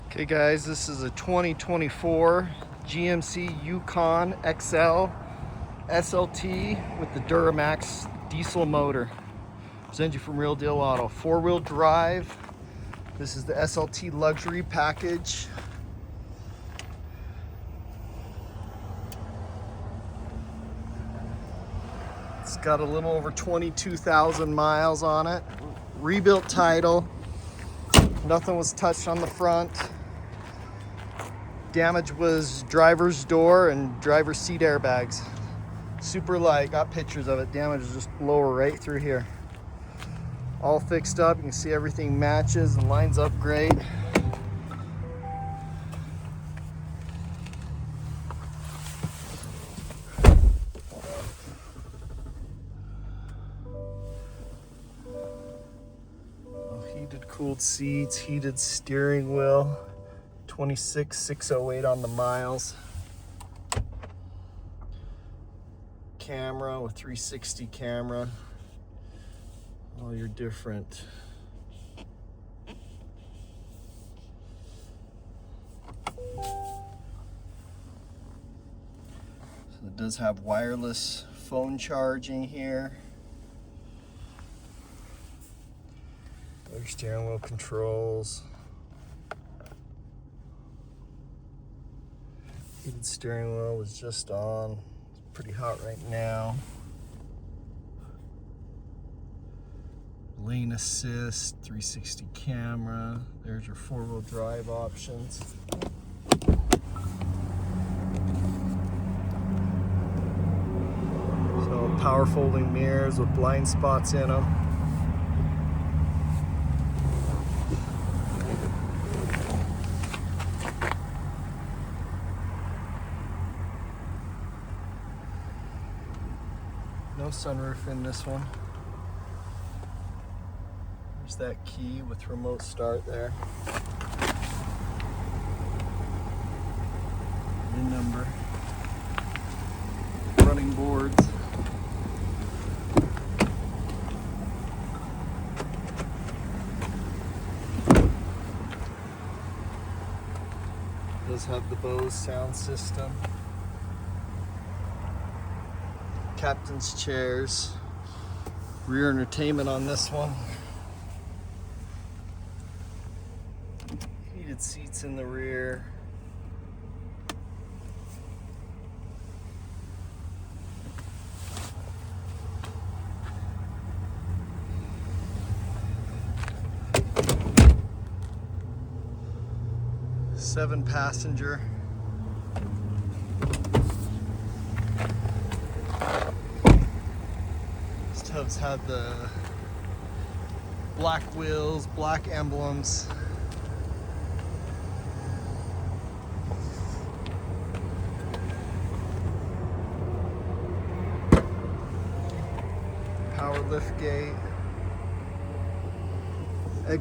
Okay guys, this is a 2024 GMC Yukon XL SLT with the Duramax diesel motor. Present you from Real Deal Auto. 4-wheel drive. This is the SLT Luxury package. It's got a little over 22,000 miles on it. Rebuilt title. Nothing was touched on the front. Damage was driver's door and driver's seat airbags. Super light, got pictures of it. Damage is just lower right through here. All fixed up, you can see everything matches and lines up great. Heated cooled seats, heated steering wheel. 26,608 on the miles. Camera with 360 camera. All your different so it does have wireless phone charging here. Your steering wheel controls. Heated steering wheel was just on. It's pretty hot right now. Lane assist, 360 camera. There's your 4-wheel drive options. So power folding mirrors with blind spots in them. No sunroof in this one. There's that key with remote start there. VIN number. Running boards. It does have the Bose sound system. Captain's chairs, rear entertainment on this one. Heated seats in the rear. Seven passenger. Tubs had the black wheels, black emblems. Power lift gate.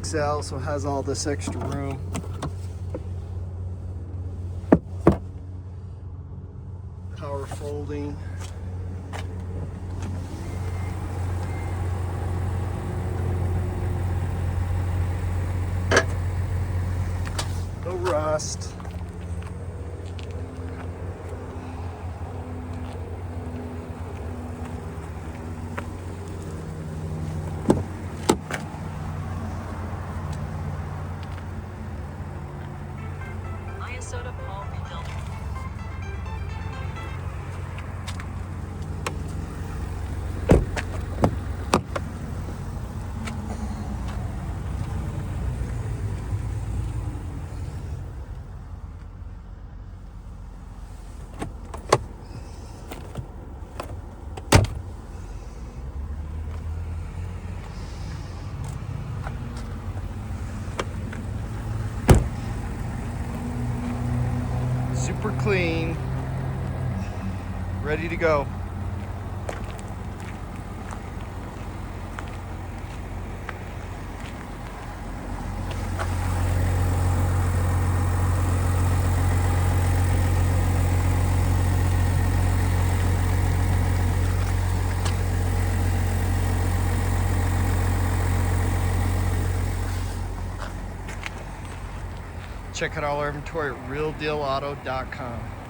XL, so it has all this extra room. Power folding. No rust. Soda Paul refill. Super clean, ready to go. Check out all our inventory at realdealauto.com.